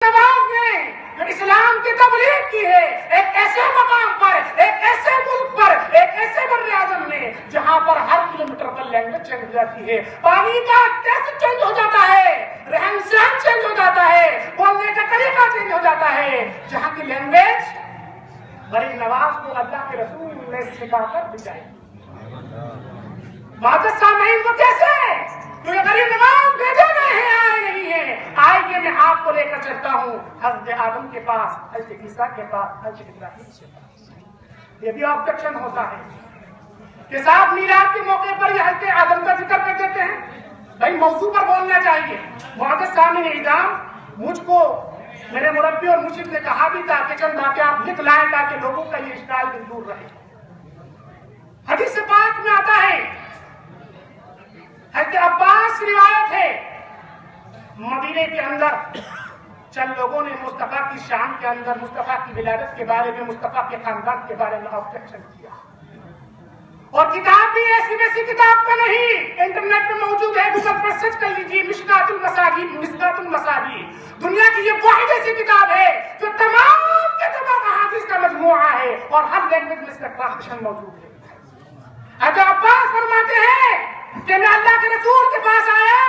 نواز نے جو اسلام کی تبلیغ کی ہے ایک ایسے مقام پر، ایک ایسے ملک پر، ایک ایسے بر اعظم میں جہاں پر ہر کلومیٹر پر لینگویج چینج ہو جاتی ہے، پانی کا ٹیسٹ چینج ہو جاتا ہے، رہن سہن چینج ہو جاتا ہے، بولنے کا طریقہ چینج ہو جاتا ہے، جہاں کی لینگویج غریب نواز کو اللہ کے رسول نے سکھا کر بھیجائی۔ معزز سامعین، وہ کیسے تو یہ غریب نواز بھیجے گئے ہیں، آئے نہیں ہیں۔ آئیے میں آپ کو لے کر چلتا ہوں حضرت آدم کے پاس، حضرت عیسیٰ کے پاس، حضرت ابراہیم کے پاس۔ یہ بھی آبجیکشن ہوتا ہے کہ صاحب میلاد کے موقع پر یہ حضرت آدم کا ذکر کر دیتے ہیں۔ بھائی موضوع پر بولنا چاہیے۔ معزز سامعین اعظام، مجھ کو میرے مربی اور مشرف نے کہا بھی تھا کہ چند واقعہ آپ لکھ لائیں تاکہ لوگوں کا یہ اشکال بھی دور رہے۔ حدیث پاک میں آتا ہے، حضرت عباس روایت ہے، مدینے کے اندر چند لوگوں نے مصطفیٰ کی شان کے اندر مصطفیٰ کی ولادت کے بارے میں، مصطفیٰ کے خاندان کے بارے میں آبجیکشن کیا، اور کتاب بھی ایسی ویسی کتاب کا نہیں، انٹرنیٹ پہ موجود ہے، گوگل پر سرچ کر لیجیے، مشکات المصابیح، دنیا کی یہ واحد ایسی کتاب ہے جو تمام کے تمام احادیث کا مجموعہ ہے اور ہر لینگویج میں اس کا ٹرانسلیشن موجود ہے۔ حضرت عباس فرماتے ہیں کہ میں اللہ کے رسول کے پاس آیا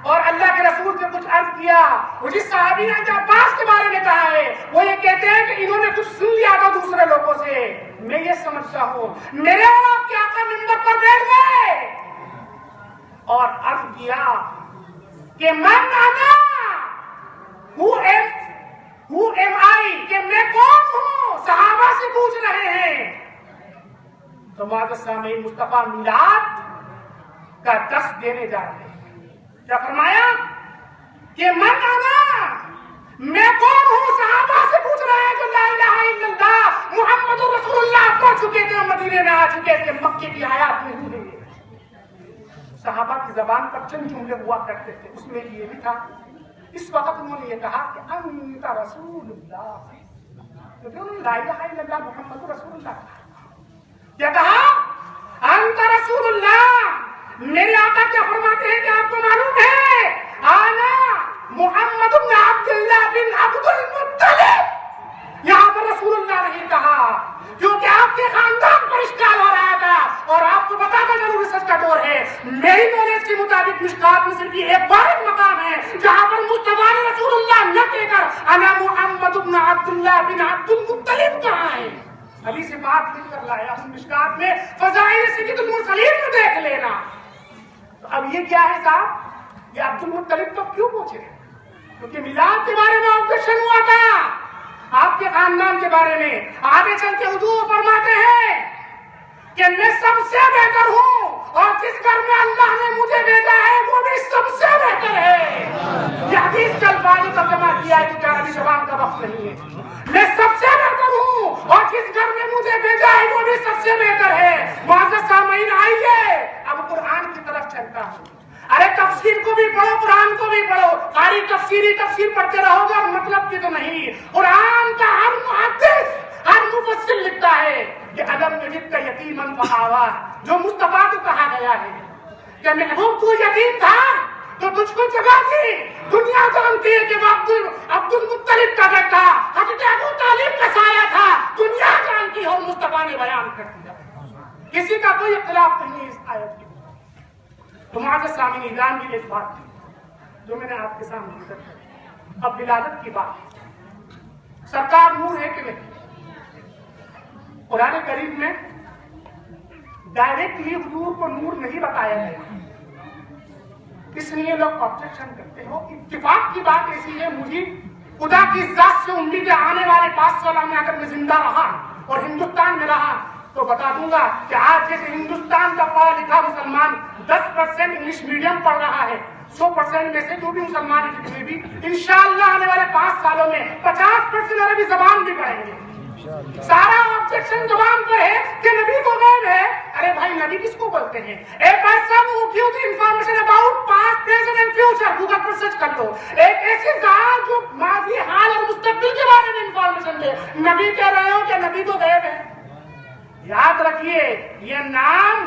اور اللہ کے رسول سے کچھ عرض کیا، وہ جس صحابی نے حضرت عباس کے بارے میں کہا ہے وہ یہ کہتے ہیں کہ انہوں نے کچھ سن لیا تھا دوسرے لوگوں سے، میں یہ سمجھتا ہوں میرے اور آپ کے آقا منبر پر بیٹھ گئے اور عرض کیا کہ من انا who am I، کہ میں کون ہوں، صحابہ سے پوچھ رہے ہیں۔ تو معزز سامعین، مصطفیٰ میلاد کا درس دینے جا رہے ہیں۔ کیا فرمایا کہ من انا، میں کون ہوں، صحابہ سے پوچھ رہے ہیں جو لا الہ الا اللہ محمد رسول اللہ پڑھ چکے تھے، مدینے میں آ چکے تھے، مکے کی آیات میں ہی نہیں۔ صحابہ کی زبان پر چند جملے ہوا کرتے تھے، اس میں یہ بھی تھا، اس وقت انہوں نے یہ کہا کہ انت رسول اللہ، کیونکہ انہوں نے لا الہ الا اللہ محمد رسول اللہ کہا۔ کیا کہا؟ انت رسول اللہ۔ میرے آقا کیا فرماتے ہیں کہ آپ کو معلوم ہے آنا محمد بن عبداللہ بن عبد المطلب، یہاں پر رسول اللہ نہیں کہا کیونکہ آپ کے خاندان پر اشکال ہو رہا تھا، اور آپ کو پتا تھا ضرور سچ کا دور ہے۔ میری نالج کے مطابق مشکات میں صرف ایک واحد مقام ہے جہاں پر مصطفیٰ نے رسول اللہ نہ کہہ کر انا محمد بن عبداللہ بن عبد المطلب کہا ہے۔ علی سے بات لکھ کر لایا ہوں مشکات میں، فضائل سید المرسلین میں دیکھ لینا۔ تو اب یہ کیا ہے صاحب، یہ عبد المطلب تو کیوں پوچھے؟ کیونکہ میلاد کے بارے میں آبجیکشن ہوا تھا، آپ کے خاندان کے بارے میں۔ آگے چل کے حضور فرماتے ہیں کہ میں سب سے بہتر ہوں، اور جس گھر میں اللہ نے مجھے بھیجا ہے وہ بھی سب سے بہتر ہے۔ یہ حدیث کا الفاظ ترجمہ کیا ہے کہ عربی زبان کا وقت نہیں ہے۔ میں سب سے بہتر ہوں اور جس گھر میں مجھے بھیجا ہے وہ بھی سب سے بہتر ہے۔ معزز سامعین آئیے اب قرآن کی طرف چلتا ہوں۔ ارے تفسیر کو بھی پڑھو، قرآن کو بھی پڑھو، خالی تفسیر پڑھتے رہو گے مطلب کی تو نہیں۔ قرآن کا ہر محدث، ہر مفسر لکھتا ہے کہ الم یجدک یتیما فآویٰ، جو مصطفیٰ کو کہا گیا ہے کہ محبوب تو یتیم تھا تو تجھ کو جگہ دی۔ دنیا جانتی ہے کہ وہ عبد المطلب کا گھر تھا، حضرت ابو طالب کا سایہ تھا، دنیا جانتی ہے، مصطفیٰ نے بیان کر دیا۔ کسی کا کوئی اختلاف نہیں ہے اس آیت کی۔ تو معزز سامعین اعظام کی ایک بات تھی جو میں نے آپ کے سامنے ذکر کی۔ اب ولادت کی بات، سرکار نور ہے کہ نہیں؟ قرآن کریم میں ڈائریکٹلی حضور کو نور نہیں بتایا گیا، اس لیے لوگ آبجیکشن کرتے ہو۔ اتفاق کی بات ایسی ہے، مجھے خدا کی ذات سے امید ہے آنے والے 5 سال میں اگر میں زندہ رہا اور ہندوستان میں رہا تو بتا دوں گا کہ آج جیسے ہندوستان کا پڑھا لکھا مسلمان 10% انگلش میڈیم پڑھ رہا ہے، 100% میں سے جو بھی مسلمان ہیں جتنے بھی انشاءاللہ آنے والے 5 سالوں میں 50% عربی زبان بھی پڑھیں گے۔ سارا آبجیکشن زبان پر ہے کہ نبی کو غیب ہے۔ ارے بھائی نبی کس کو بولتے ہیں؟ ایک ایسا موجود information about past present and future, Google per search کر لو، ایک ایسی ذات جو ماضی حال اور مستقبل کے بارے میں انفارمیشن دے۔ نبی کہہ رہے ہو کہ نبی تو غیب ہے؟ یاد رکھیے یہ نام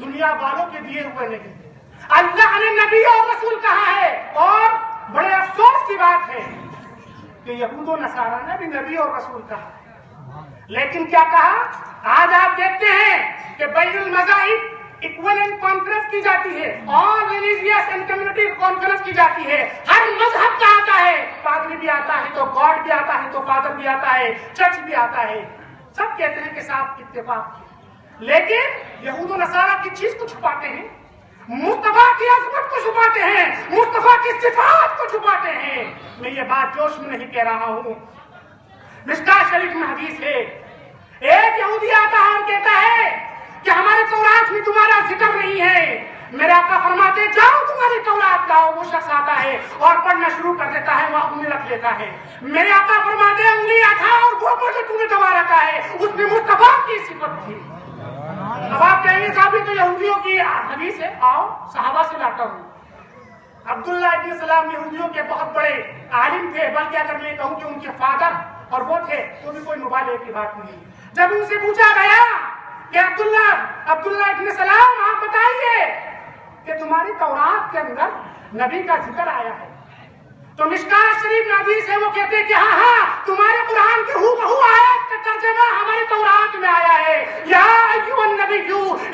دنیا والوں کے دیے ہوئے نہیں، اللہ نے نبی اور رسول کہا ہے۔ اور بڑے افسوس کی بات ہے کہ یہود و نصارہ نے بھی نبی اور رسول کہا ہے، لیکن کیا کہا؟ آج آپ دیکھتے ہیں کہ بین المذاہب ایکویلنٹ کانفرنس کی جاتی ہے، آل ریلیجیس اینڈ کمیونٹی کانفرنس کی جاتی ہے، ہر مذہب کا آتا ہے، پادری بھی آتا ہے تو گاڈ بھی آتا ہے تو فادر بھی آتا ہے، چرچ بھی آتا ہے، سب کہتے ہیں کہ صاحب اتفاق ہے، لیکن یہود و نصارہ کی چیز کو چھپاتے ہیں، مصطفیٰ کی عظمت کو چھپاتے ہیں، مصطفیٰ کی صفات کو چھپاتے ہیں۔ میں یہ بات جوش میں نہیں کہہ رہا ہوں، مشکاہ شریف میں حدیث ہے، ایک یہودی آتا ہے اور کہتا ہے کہ ہمارے تورات میں تمہارا ذکر نہیں ہے، میرے آقا فرماتے جاؤ تمہاری تورات لاؤ، وہ شخص آتا ہے اور پڑھنا شروع کر دیتا ہے، وہاں انگلی رکھ لیتا ہے، میرے آقا فرماتے انگلی اٹھا اور وہ جو تم نے دبا رکھا ہے اس میں مصطفیٰ کی صفت تھی۔ اب آپ کہیں گے صاحب یہ تو یہودیوں کی حدیث ہے، آؤ صحابہ سے لاتا ہوں۔ عبداللہ ابن سلام یہودیوں کے بہت بڑے عالم تھے، بلکہ اگر میں کہوں کہ ان کے فادر اور وہ تھے تو بھی کوئی مبالغے کی بات نہیں۔ جب ان سے پوچھا گیا کہ عبداللہ ابن سلام آپ بتائیے کہ تمہاری تورات کے اندر نبی کا ذکر آیا ہے، تو مشکاہ شریف میں حدیث ہے، وہ کہتے ہیں کہ ہاں تمہارے قرآن کی ہو آیت کا ترجمہ ہماری تورات میں آیا ہے، یا ایھا النبی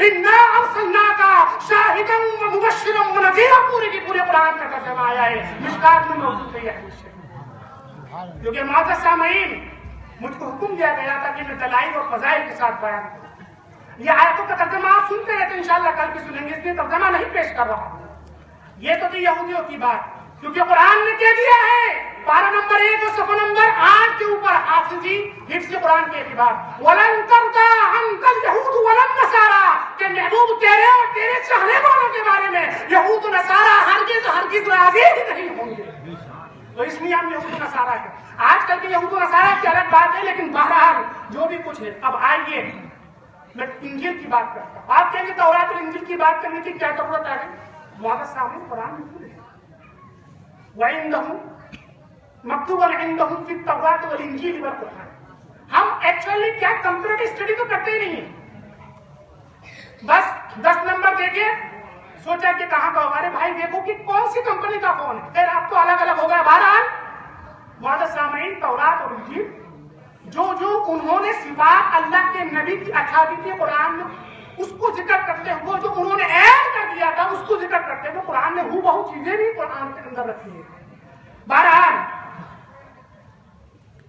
انا ارسلناک شاہدا ومبشرا ونذیرا، پورے کی پورے قرآن کا ترجمہ آیا ہے، مشکات میں موجود ہے یہ حدیث ہے۔ کیونکہ معزز سامعین، مجھ کو حکم دیا گیا تھا کہ میں دلائل اور فضائل کے ساتھ بیان کروں۔ یہ آیتوں کا ترجمہ آپ سنتے رہتے انشاءاللہ کل بھی سنیں گے، اس لیے ترجمہ نہیں پیش کر رہا ہوں۔ یہ تو تھی یہودیوں کی بات، کیونکہ قرآن نے کہہ دیا ہے پارہ نمبر 1 اور صفحہ نمبر 8 کے اوپر حفظ قرآن کے اعتبار وَلَن تَرْضَىٰ عَنْكَ الْيَهُودُ وَلَا النَّصَارَىٰ، کہ محبوب تیرے اور تیرے چاہنے والوں کے بارے میں یہود و نصارہ ہرگز راضی نہیں ہوں گے۔ تو اس لیے ہم یہود و نصارہ ہیں۔ آج کل کے یہود و نصارہ کی الگ بات ہے، لیکن بہرحال جو بھی کچھ ہے، اب آئیے میں انجیل کی بات کرتا ہوں۔ آپ کہیں گے تورات اور انجیل کی بات کرنے کی کیا ضرورت ہے؟ معزز سامعین، قرآن میں ہے وَعِندَهُمْ مَكْتُوبًا عِندَهُمْ فِي التَّوْرَاةِ وَالْإِنْجِيلِ وَالْقُرْآنِ۔ ہم ایکچولی کیا کمپیوٹر اسٹڈی تو کرتے ہی نہیں ہیں، بس 10 نمبر دیکھے سوچا کہ کہاں کا ہوگا، ارے بھائی دیکھو کہ کون سی کمپنی کا فون ہے، پھر آپ تو الگ الگ ہو گیا۔ بہرحال معزز سامعین، تورات اور انجیل جو انہوں نے صفات اللہ کے نبی کی اٹھادی قرآن میں اس کو ذکر کرتے ہوئے جو انہوں نے ایڈ کر دیا تھا اس کو ذکر کرتے ہوئے قرآن نے بہت چیزیں بھی قرآن کے اندر رکھی ہیں۔ بہرحال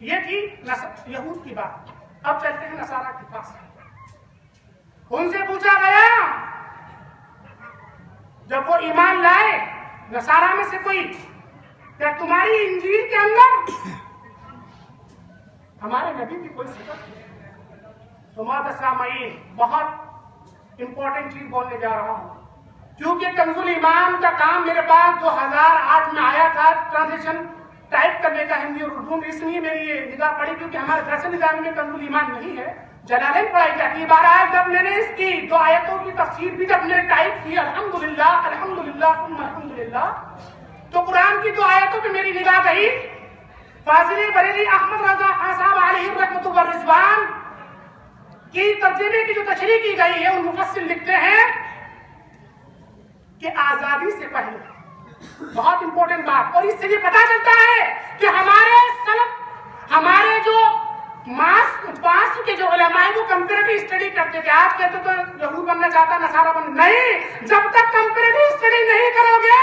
یہ تھی یہود کی بات۔ اب چلتے ہیں نصارہ کے پاس۔ ان سے پوچھا گیا جب وہ ایمان لائے نصارہ میں سے کوئی، کیا تمہاری انجیل کے اندر ہمارے نبی کی کوئی صفت ہے؟ تو معزز سامعین، بہت امپورٹنٹ چیز بولنے جا رہا ہوں، کیونکہ کنز الایمان کا کام میرے پاس 2008 میں آیا تھا، ٹرانسلیشن ٹائپ کرنے کا ہندی اور اردو میں، اس لیے میری یہ نگاہ پڑی کیونکہ ہمارے درس نظام میں کنز الایمان نہیں ہے، جلالین پڑھائی جاتی ہے۔ بہرحال جب میں نے اس کی 2 آیتوں کی تفسیر بھی جب میں نے ٹائپ کی، الحمدللہ الحمدللہ ثم الحمدللہ، تو قرآن کی 2 آیتوں پہ میری نگاہ گئی۔ فاضل بریلی احمد رضا خان صاحب علیہ الرحمۃ والرضوان کی ترجمے کی جو تشریح کی گئی ہے، ان مفسر لکھتے ہیں کہ آزادی سے پہلے، بہت امپورٹنٹ بات، اور اس سے یہ پتا چلتا ہے کہ ہمارے سلف، ہمارے جو پاس کے جو علماء وہ کمپیریٹو اسٹڈی کرتے تھے، آج کہتے تو یہود بننا چاہتا نصارہ بننا، نہیں، جب تک کمپیریٹو اسٹڈی نہیں کرو گے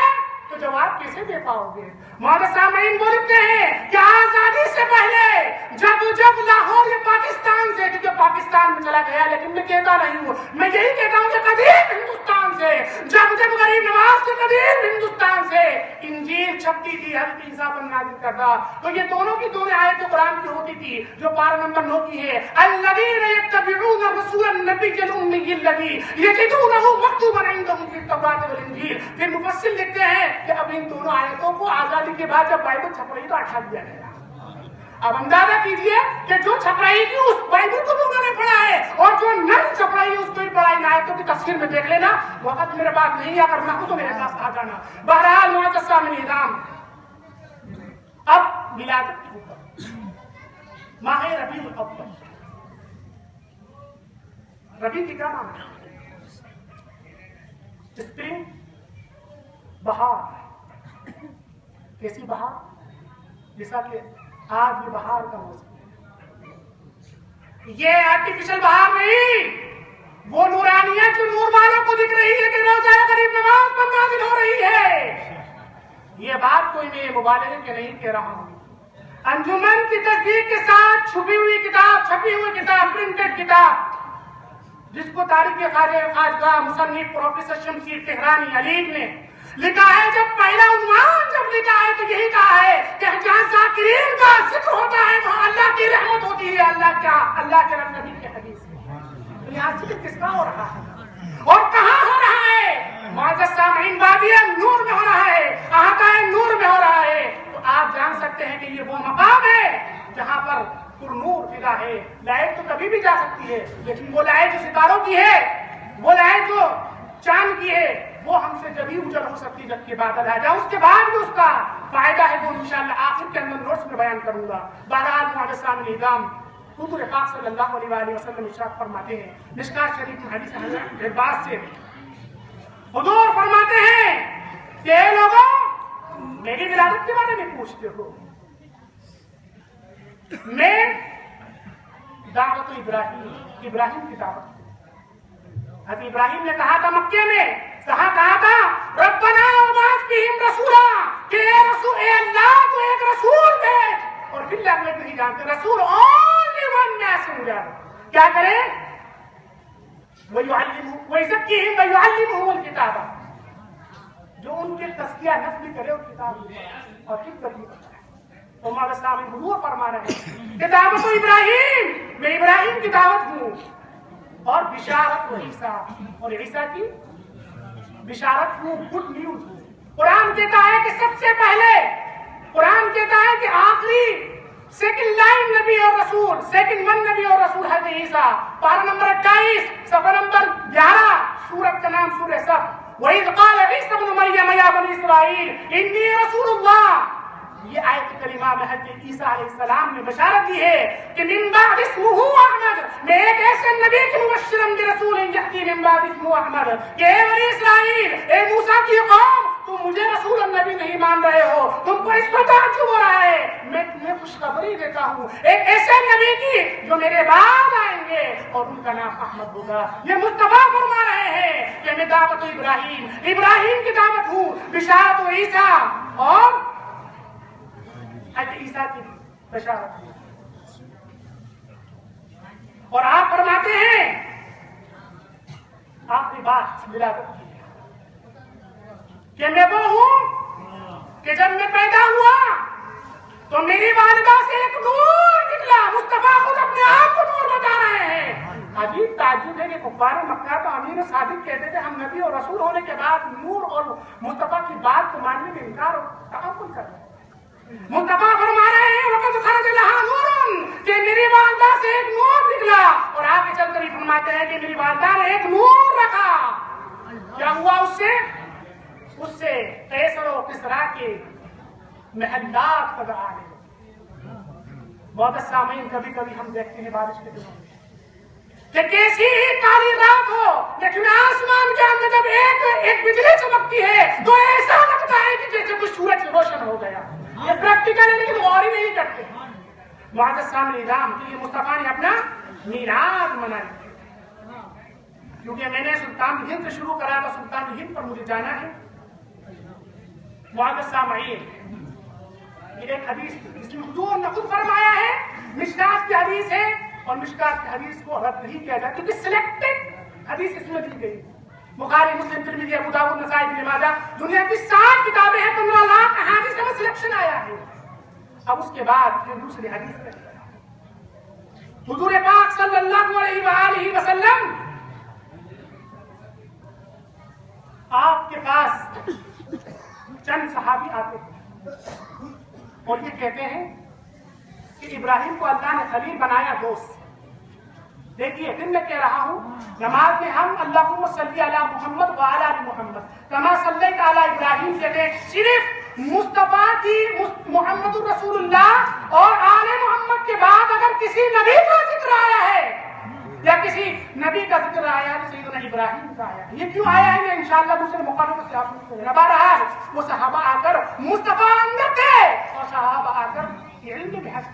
تو جواب کیسے دے پاؤ گے؟ معزز سامعین، وہ لکھتے ہیں کہ آزادی سے پہلے جب لاہور یا پاکستان سے، کیونکہ پاکستان میں چلا گیا لیکن میں کہتا نہیں ہوں، میں یہی کہتا ہوں کہ قدیم ہندوستان سے، جب غریب نواز کے قدیم ہندوستان سے انجیل چھپتی تھی، حضرت عیسیٰ پر نازل کرتا، تو یہ دونوں کی دونوں آیتیں قرآن کی ہوتی تھی، جو پارہ نمبر 9 کی ہے، الذین یتبعون الرسول النبی الامی الذی یجدونہ مکتوبا عندہم فی التوراۃ والانجیل۔ پھر مفسر لکھتے ہیں کہ اب ان دونوں آیتوں کو آزادی کے بعد جب بائبل چھپ رہی تو ہٹا دیا گیا۔ اب اندازہ کیجئے کہ جو چھپ رہی تھی اس بائبل کو بھی انہوں نے پڑھا ہے، اور جو نہیں چھپ رہی اس کو بھی پڑھا ہے۔ ان آیتوں کی تفسیر میں دیکھ لینا، وقت میرے پاس نہیں ہے، اگر نہ ہو تو میرے پاس آ جانا۔ بہرحال معزز سامعین نظام، اب ولادت کے اوپر ماہ ربیع الاول، ربیع کی کیا نام ہے؟ اسپرنگ، بہار۔ کیسی بہار؟ جیسا کہ آج یہ بہار کا موسم ہے، یہ آرٹیفیشل بہار نہیں، وہ نورانیت جو نور والوں کو دکھ رہی ہے کہ روزہ غریب نواز پر نازل ہو رہی ہے۔ یہ بات کوئی میں مبالغے کے نہیں کہہ رہا ہوں۔ انجمن کی تصدیق کے ساتھ چھپی ہوئی کتاب، پرنٹڈ کتاب، جس کو تاریخ خواجگاہ مصنف پروفیسر شمشیر تہرانی علیگ نے لکھا ہے، جب پہلا عنوان جب لکھا ہے تو یہی کہا ہے کہ جہاں ذاکرین کا ذکر ہوتا ہے وہاں اللہ کی رحمت ہوتی ہے، اللہ کے نبی کی حدیث ہے۔ تو یہاں ذکر کس کا ہو رہا ہے اور کہاں ہو رہا ہے؟ معزز سامعین، وادی نور میں ہو رہا ہے، احاطہ نور میں ہو رہا ہے۔ تو آپ جان سکتے ہیں کہ یہ وہ مقام ہے جہاں پر پر نور فضا ہے۔ لائٹ تو کبھی بھی جا سکتی ہے، لیکن وہ لائٹ جو ستاروں کی ہے، وہ لائٹ جو چاند کی ہے، وہ ہم سے جبھی اجل ہو سکتی جبکہ بادل آ جائے۔ اس کے بعد بھی اس کا فائدہ ہے وہ انشاءاللہ آخر کے اندر نوٹس میں بیان کروں گا۔ بہرحال معزز سامعین الکرام، حضور پاک صلی اللہ علیہ وآلہ وسلم ارشاد فرماتے ہیں، مشکات شریف میں حدیث حضرت عباس سے حضور فرماتے ہیں کہ اے لوگوں، میری ولادت کے بارے میں پوچھتے ہو، میں دعوت ابراہیم کی دعوت، حضرت ابراہیم نے کہا تھا مکے میں، کہا تھا ربنا وبعث فیہم رسولا، کہ اے اللہ تو ایک رسول بھیج، اور پھر لوگ نہیں جانتے رسول only one messenger، کیا کرے؟ وَيُزَكِّيهِمْ وَيُعَلِّمُهُمُ الْكِتَابَ، جو ان کے تزکیہ نفس بھی کرے اور کتاب اور حکمت بھی کرے۔ تو ہمارے سامنے حضور فرما رہے ہیں کہ دعوت ابراہیم، میں ابراہیم کی دعوت ہوں، اور بشارت عیسیٰ، اور عیسیٰ کی بشارت ہوں، گڈ نیوز ہوں۔ قرآن کہتا ہے کہ سب سے پہلے، قرآن کہتا ہے کہ آخری سیکنڈ لائن نبی اور رسول، سیکنڈ ون نبی اور رسول حضرت عیسیٰ، پارہ نمبر 28 صفحہ نمبر 11، سورت کا نام سورہ صف۔ وَإِذْ قَالَ عِيسَى ابْنُ مَرْيَمَ يَا بَنِي إِسْرَائِيلَ إِنِّي رَسُولُ اللَّهِ، یہ آیت کریمہ میں حضرت عیسیٰ علیہ السلام نے بشارت دی ہے کہ من بعد اسمہ احمد، میں ایک ایسے نبی کی مبشرا برسول یأتی من بعد اسمہ احمد، کہ اے بنی اسرائیل، اے موسیٰ کی قوم، تم مجھے رسول النبی نہیں مان رہے ہو، تم کو اس پر تعجب ہو رہا ہے، میں تمہیں خوشخبری دیتا ہوں ایک ایسے نبی کی جو میرے بعد آئیں گے اور ان کا نام احمد ہوگا۔ یہ مصطفیٰ فرما رہے ہیں کہ میں دعوت ابراہیم کی دعوت ہوں، بشارت عیسیٰ اور حضرت عیسیٰ کی بشارت ہے۔ اور آپ فرماتے ہیں آخری بات ولادت کی کہ میں وہ ہوں کہ جب میں پیدا ہوا تو میری والدہ سے ایک نور نکلا۔ مصطفیٰ خود اپنے آپ کو نور بتا رہے ہیں۔ عجیب تعجب ہے کہ کفار مکہ تو امین صادق کہتے تھے ہم نبی اور رسول ہونے کے بعد نور اور مصطفیٰ کی بات کو ماننے میں انکار اور تعامل کر رہے ہیں۔ مصطفیٰ فرما رہے ہیں وقت خرج لہا نورن، کہ میری والدہ سے ایک نور نکلا، اور آگے چل کر فرماتے ہیں کہ میری والدہ نے ایک نور رکھا۔ کیا ہوا اس سے قیصر و کسریٰ کے محلات تک آ گئے۔ بہت سامعین، کبھی کبھی ہم دیکھتے ہیں بارش کے دنوں میں کہ کیسی ہی کالی رات ہو لیکن آسمان کے اندر جب ایک بجلی چمکتی ہے تو ایسا لگتا ہے کہ جیسے کچھ سورج روشن ہو گیا۔ یہ پریکٹیکل ہے لیکن غور ہی نہیں کرتے۔ معزز سامعین الکرام، یہ مصطفیٰ نے اپنا میلاد منایا، کیونکہ میں نے سلطان ہند سے شروع کرا تھا، سلطان ہند پر مجھے جانا ہے۔ معزز سامعین، یہ ایک حدیث جس میں حضور نے خود فرمایا ہے، مشکات کی حدیث ہے، اور مشکات کی حدیث کو رد نہیں کیا جاتا کیونکہ سلیکٹڈ حدیث اس میں دی گئی۔ بخاری، مسلم، ترمذی، ابو داؤد، نسائی، ابن ماجہ، دنیا کی 60 کتابیں ہیں، 15 لاکھ احادیث میں سلیکشن آیا ہے۔ اب اس کے بعد پھر دوسری حدیث میں حضور پاک صلی اللہ علیہ وآلہ وسلم آپ کے پاس چند صحابی آتے ہیں اور یہ کہتے ہیں کہ ابراہیم کو اللہ نے خلیل بنایا دوست۔ دیکھیے پھر میں کہہ رہا ہوں، نماز میں ہم اللہم صلی علی محمد وعلی آل محمد کما صلیت علی ابراہیم کہتے ہیں، صرف مصطفیٰ کی محمد الرسول اللہ اور آل محمد کے بعد اگر کسی نبی کا ذکر آیا ہے یا کسی نبی کا ذکر آیا ہے تو سیدنا ابراہیم کا آیا ہے۔ یہ کیوں آیا ہے یہ انشاءاللہ دوسرے مقاموں سے آپ کو بہرحال وہ صحابہ آ کر مصطفیٰ اندر تھے اور صحابہ آ کر یہ علم میں بحث